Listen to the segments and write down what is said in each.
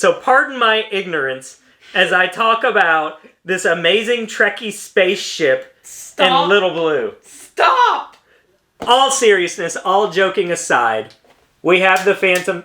So pardon my ignorance as I talk about this amazing Trekkie spaceship and Little Blue. Stop! All seriousness, all joking aside, we have the Phantom...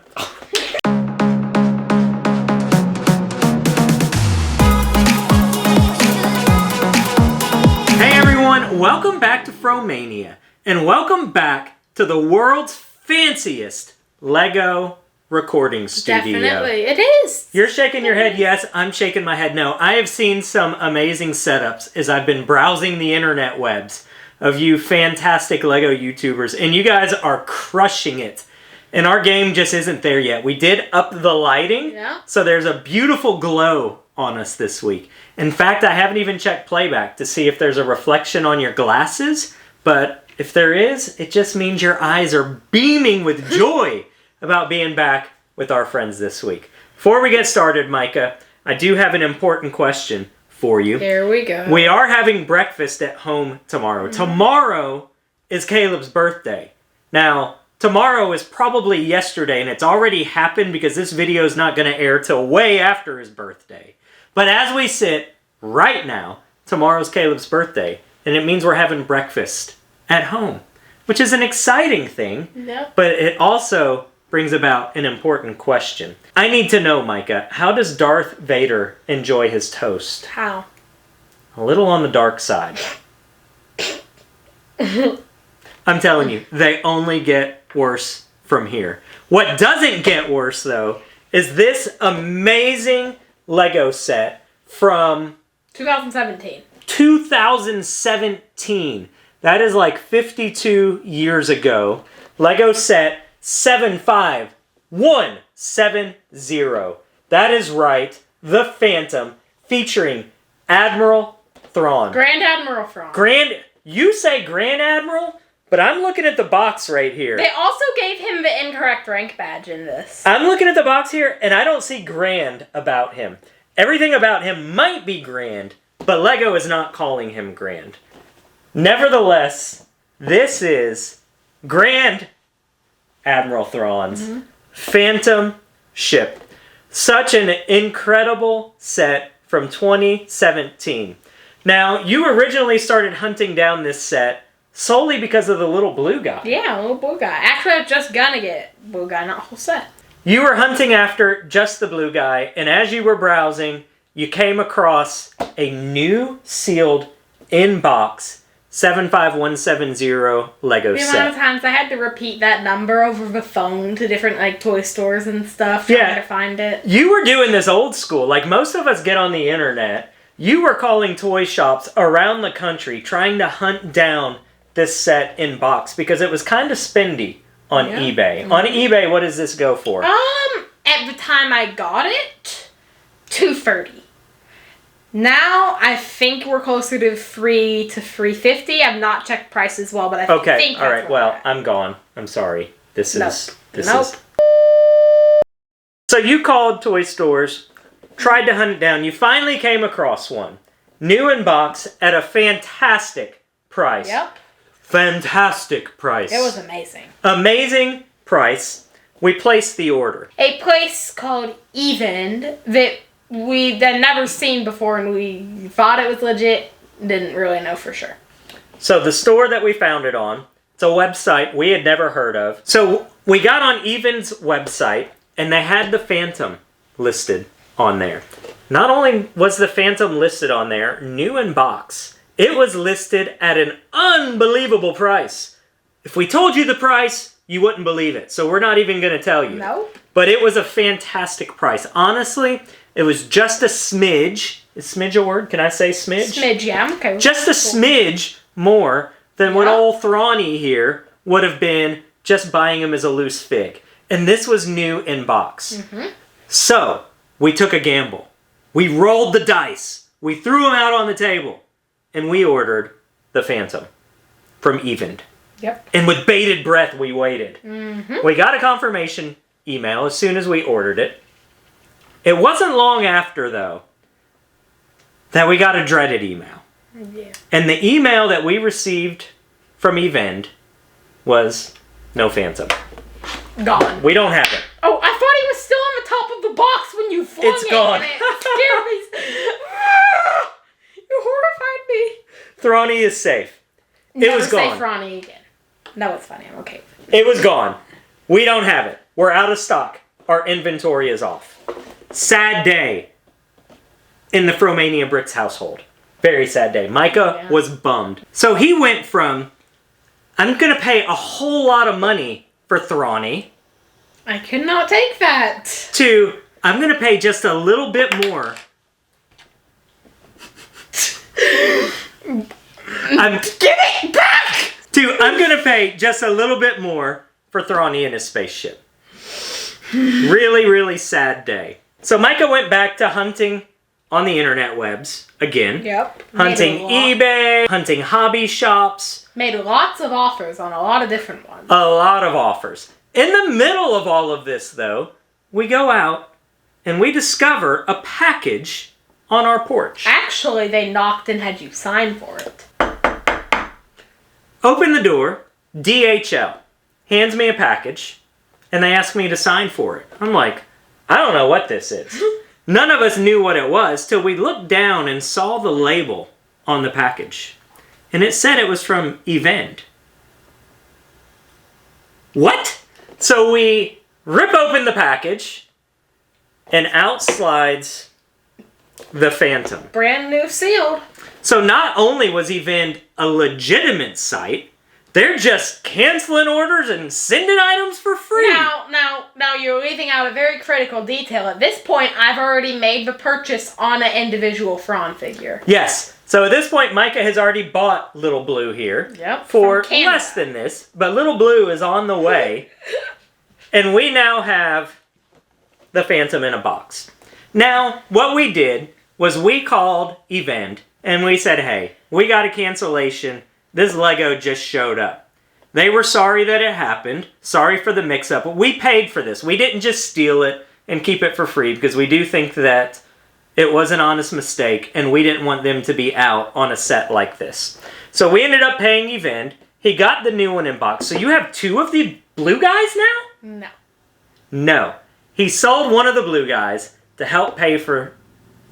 Hey everyone, welcome back to Fromania, and welcome back to the world's fanciest Lego recording studio. Definitely, it is. You're shaking your head yes, I'm shaking my head no. I have seen some amazing setups as I've been browsing the internet webs of you fantastic Lego YouTubers, and you guys are crushing it. And our game just isn't there yet. We did up the lighting, so there's a beautiful glow on us this week. In fact, I haven't even checked playback to see if there's a reflection on your glasses, but if there is, it just means your eyes are beaming with joy about being back with our friends this week. Before we get started, Micah, I do have an important question for you. Here we go. We are having breakfast at home tomorrow. Tomorrow is Caleb's birthday. Now, tomorrow is probably yesterday, and it's already happened because this video is not going to air till way after his birthday. But as we sit right now, tomorrow's Caleb's birthday, and it means we're having breakfast at home, which is an exciting thing, but it also brings about an important question. I need to know, Micah, how does Darth Vader enjoy his toast? How? A little on the dark side. I'm telling you, they only get worse from here. What doesn't get worse, though, is this amazing Lego set from 2017. 2017. That is like 52 years ago. Lego set 75170. That is right. The Phantom featuring Admiral Thrawn. Grand Admiral Thrawn. You say Grand Admiral? But I'm looking at the box right here. They also gave him the incorrect rank badge in this. I'm looking at the box here, and I don't see grand about him. Everything about him might be grand, but Lego is not calling him grand. Nevertheless, this is Grand Admiral Thrawn's Phantom ship. Such an incredible set from 2017. Now, you originally started hunting down this set solely because of the little blue guy. Yeah, little blue guy. Actually, I was just gonna get blue guy, not a whole set. You were hunting after just the blue guy, and as you were browsing, you came across a new sealed in-box 75170 Lego set. The amount of times I had to repeat that number over the phone to different toy stores and stuff trying to find it. You were doing this old school. Like most of us get on the internet, you were calling toy shops around the country trying to hunt down this set in box because it was kind of spendy on eBay. On eBay, what does this go for? At the time I got it, $230. Now I think we're closer to $300 to $350. I've not checked prices well, but I think that's all right. Well, I'm gone. I'm sorry. This is. So you called toy stores, tried to hunt it down. You finally came across one, new in box at a fantastic price. Yep. Fantastic price. It was amazing. Amazing price. We placed the order. A place called Even that we'd never seen before, and we thought it was legit. Didn't really know for sure. So the store that we found it on, it's a website we had never heard of. So we got on Even's website, and they had the Phantom listed on there. Not only was the Phantom listed on there, new in box, it was listed at an unbelievable price. If we told you the price, you wouldn't believe it. So we're not even going to tell you. Nope. But it was a fantastic price. Honestly, it was just a smidge. Is smidge a word? Can I say smidge? Smidge, yeah. Okay. Just a smidge more than what old Thrawny here would have been just buying him as a loose fig. And this was new in box. So, we took a gamble. We rolled the dice. We threw them out on the table. And we ordered the Phantom from Even. Yep. And with bated breath, we waited. We got a confirmation email as soon as we ordered it. It wasn't long after, though, that we got a dreaded email. Yeah. And the email that we received from Even was no Phantom. Gone. We don't have it. Oh, I thought he was still on the top of the box when you flung It's it gone. and it scared me. You horrified me. Thrawny is safe. It was gone. Never say Ronnie again. No, it's funny. I'm okay with it. It was gone. We don't have it. We're out of stock. Our inventory is off. Sad day in the Fromania Bricks household. Very sad day. Micah was bummed. So he went from, I'm going to pay a whole lot of money for Thrawny, I could not take that. to, I'm going to pay just a little bit more. Give it back! I'm going to pay just a little bit more for Thrawny and his spaceship. Really, really sad day. So Micah went back to hunting on the internet webs again. Yep. Hunting eBay, hunting hobby shops. Made lots of offers on a lot of different ones. A lot of offers. In the middle of all of this, though, we go out and we discover a package on our porch. Actually, they knocked and had you sign for it. Open the door, DHL hands me a package, and they ask me to sign for it. I'm like, I don't know what this is. None of us knew what it was till we looked down and saw the label on the package. And it said it was from Evend. What? So we rip open the package, and out slides the Phantom. Brand new sealed. So not only was Evend a legitimate site, they're just canceling orders and sending items for free. Now you're leaving out a very critical detail. At this point, I've already made the purchase on an individual Thrawn figure. Yes. So at this point, Micah has already bought Little Blue here. Yep. For less than this. But Little Blue is on the way. And we now have the Phantom in a box. Now, what we did was we called Evend and we said, hey, we got a cancellation. This Lego just showed up. They were sorry that it happened. Sorry for the mix-up. But we paid for this. We didn't just steal it and keep it for free because we do think that it was an honest mistake and we didn't want them to be out on a set like this. So we ended up paying Evend. He got the new one in box. So you have two of the blue guys now? No. No. He sold one of the blue guys to help pay for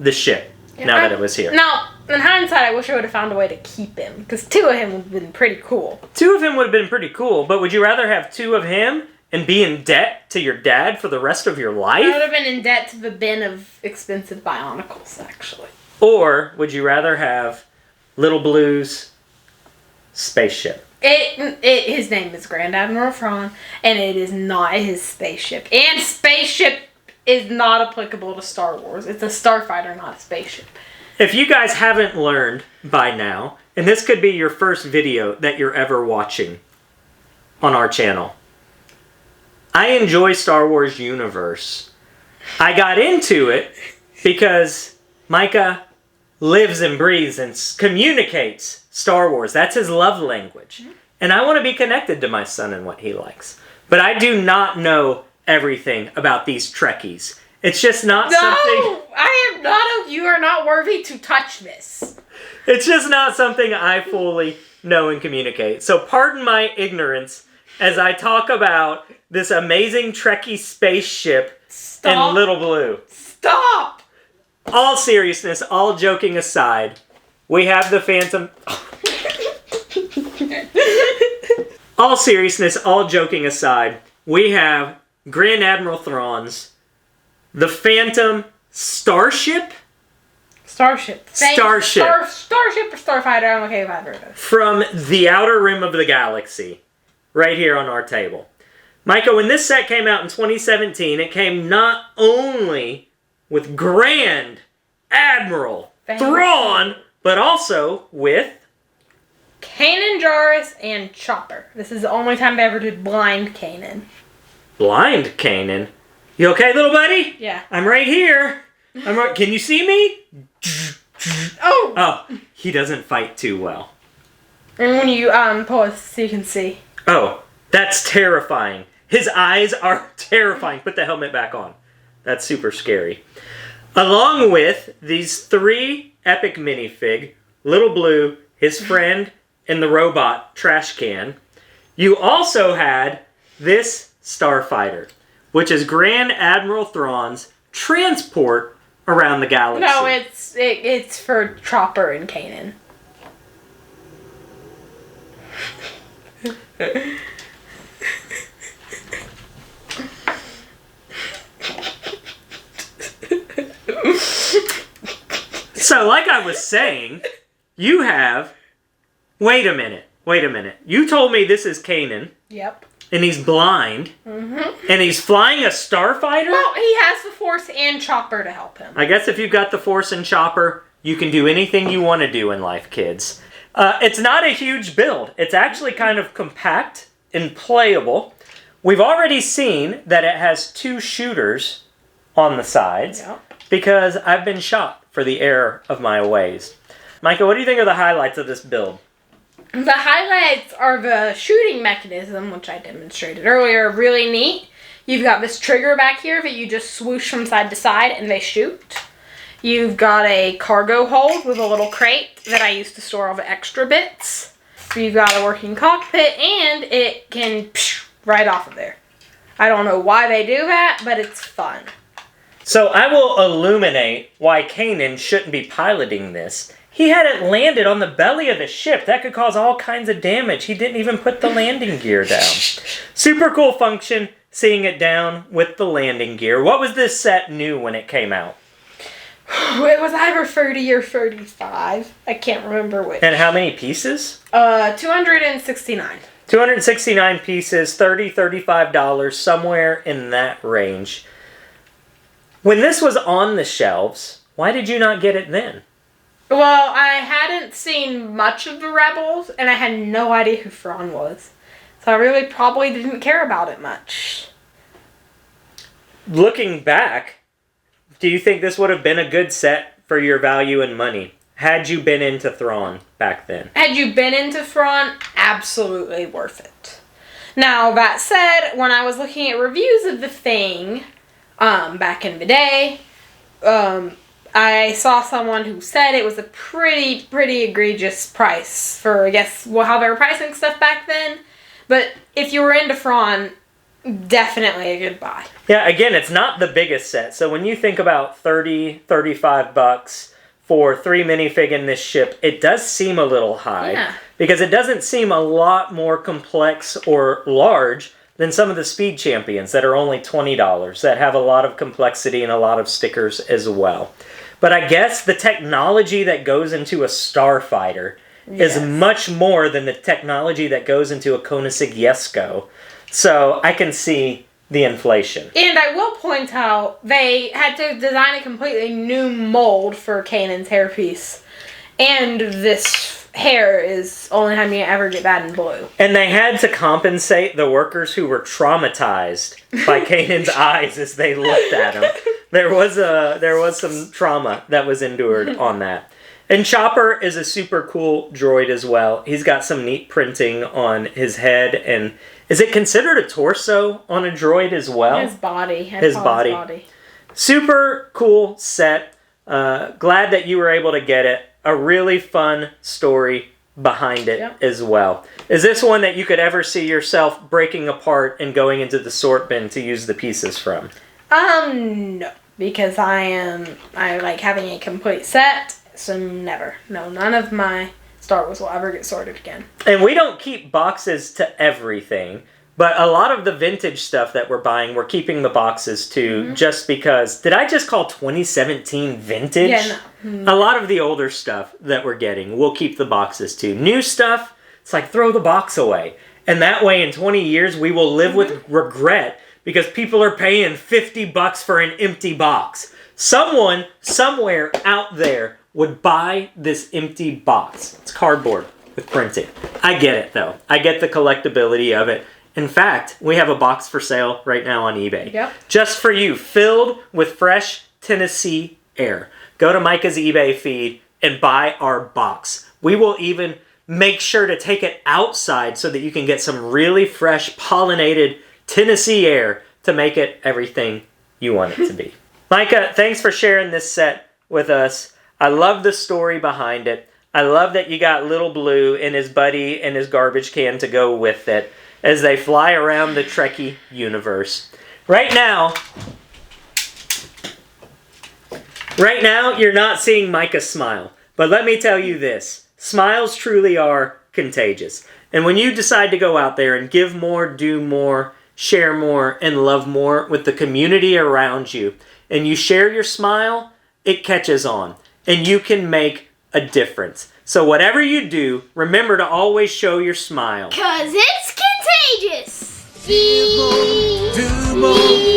the ship now that it was here. Now, in hindsight, I wish I would have found a way to keep him, because two of him would have been pretty cool. Two of him would have been pretty cool, but would you rather have two of him and be in debt to your dad for the rest of your life? I would have been in debt to the bin of expensive Bionicles, actually. Or would you rather have Little Blue's spaceship? His name is Grand Admiral Thrawn, and it is not his spaceship. And spaceship is not applicable to Star Wars. It's a starfighter, not a spaceship. If you guys haven't learned by now, and this could be your first video that you're ever watching on our channel, I enjoy Star Wars universe. I got into it because Micah lives and breathes and communicates Star Wars. That's his love language. And I want to be connected to my son and what he likes. But I do not know everything about these Trekkies. It's just not something... No! I am not... You are not worthy to touch this. It's just not something I fully know and communicate. So pardon my ignorance as I talk about this amazing Trekkie spaceship and Little Blue. Stop! All seriousness, all joking aside, we have the Phantom... All seriousness, all joking aside, we have Grand Admiral Thrawn's the Phantom Starship? Starship. Starship. Starship or Starfighter, I'm okay with either of those. From the outer rim of the galaxy, right here on our table. Micah, when this set came out in 2017, it came not only with Grand Admiral Thrawn, but also with... Kana Jarrus and Chopper. This is the only time I ever did blind Kanan. Blind Kanan? You okay, little buddy? Yeah. I'm right here. Can you see me? Oh! Oh, he doesn't fight too well. And when you pause so you can see. Oh, that's terrifying. His eyes are terrifying. Put the helmet back on. That's super scary. Along with these three epic minifig, Little Blue, his friend, and the robot trash can, you also had this starfighter, which is Grand Admiral Thrawn's transport around the galaxy. No, it's for Chopper and Kanan. So, like I was saying, you have... Wait a minute. You told me this is Kanan. Yep. And he's blind. Mm-hmm. And he's flying a starfighter? Well, he has the Force and Chopper to help him. I guess if you've got the Force and Chopper, you can do anything you want to do in life, kids. It's not a huge build. It's actually kind of compact and playable. We've already seen that it has 2 shooters on the sides. Yep. Because I've been shot for the error of my ways. Micah, what do you think are the highlights of this build? The highlights are the shooting mechanism, which I demonstrated earlier. Really neat. You've got this trigger back here that you just swoosh from side to side and they shoot. You've got a cargo hold with a little crate that I use to store all the extra bits. You've got a working cockpit and it can right off of there. I don't know why they do that, but it's fun. So I will illuminate why Kanan shouldn't be piloting this. He had it landed on the belly of the ship. That could cause all kinds of damage. He didn't even put the landing gear down. Super cool function, seeing it down with the landing gear. What was this set new when it came out? It was either 30 or 35. I can't remember which. And how many pieces? 269. 269 pieces, $30, $35, somewhere in that range. When this was on the shelves, why did you not get it then? Well, I hadn't seen much of the Rebels, and I had no idea who Thrawn was. So I really probably didn't care about it much. Looking back, do you think this would have been a good set for your value and money? Had you been into Thrawn back then? Had you been into Thrawn, absolutely worth it. Now, that said, when I was looking at reviews of the thing, back in the day, I saw someone who said it was a pretty egregious price for, I guess, how they were pricing stuff back then. But if you were into Thrawn, definitely a good buy. Yeah, again, it's not the biggest set. So when you think about $30, $35 for 3 minifig in this ship, it does seem a little high. Yeah. Because it doesn't seem a lot more complex or large than some of the Speed Champions that are only $20, that have a lot of complexity and a lot of stickers as well. But I guess the technology that goes into a starfighter is much more than the technology that goes into a Koenigsegg Jesko. So I can see the inflation. And I will point out, they had to design a completely new mold for Kanan's hairpiece. And this hair is only time you ever get that in blue. And they had to compensate the workers who were traumatized by Kanan's eyes as they looked at him. There was some trauma that was endured on that. And Chopper is a super cool droid as well. He's got some neat printing on his head, and is it considered a torso on a droid as well? His body. His body. Super cool set. Glad that you were able to get it. A really fun story behind it as well. Is this one that you could ever see yourself breaking apart and going into the sort bin to use the pieces from? No. Because I like having a complete set, so never. No, none of my Star Wars will ever get sorted again. And we don't keep boxes to everything, but a lot of the vintage stuff that we're buying, we're keeping the boxes to just because... Did I just call 2017 vintage? Yeah, no. A lot of the older stuff that we're getting, we'll keep the boxes to. New stuff, it's like throw the box away. And that way in 20 years, we will live with regret because people are paying $50 for an empty box. Someone, somewhere out there, would buy this empty box. It's cardboard with printing. I get it, though. I get the collectability of it. In fact, we have a box for sale right now on eBay. Yep. Just for you, filled with fresh Tennessee air. Go to Micah's eBay feed and buy our box. We will even make sure to take it outside so that you can get some really fresh pollinated Tennessee air to make it everything you want it to be. Micah, thanks for sharing this set with us. I love the story behind it. I love that you got Little Blue and his buddy and his garbage can to go with it as they fly around the Trekkie universe. Right now, Right now, you're not seeing Micah smile. But let me tell you this. Smiles truly are contagious. And when you decide to go out there and give more, do more, share more, and love more with the community around you, and you share your smile, it catches on. And you can make a difference. So whatever you do, remember to always show your smile. 'Cause it's contagious. Do more.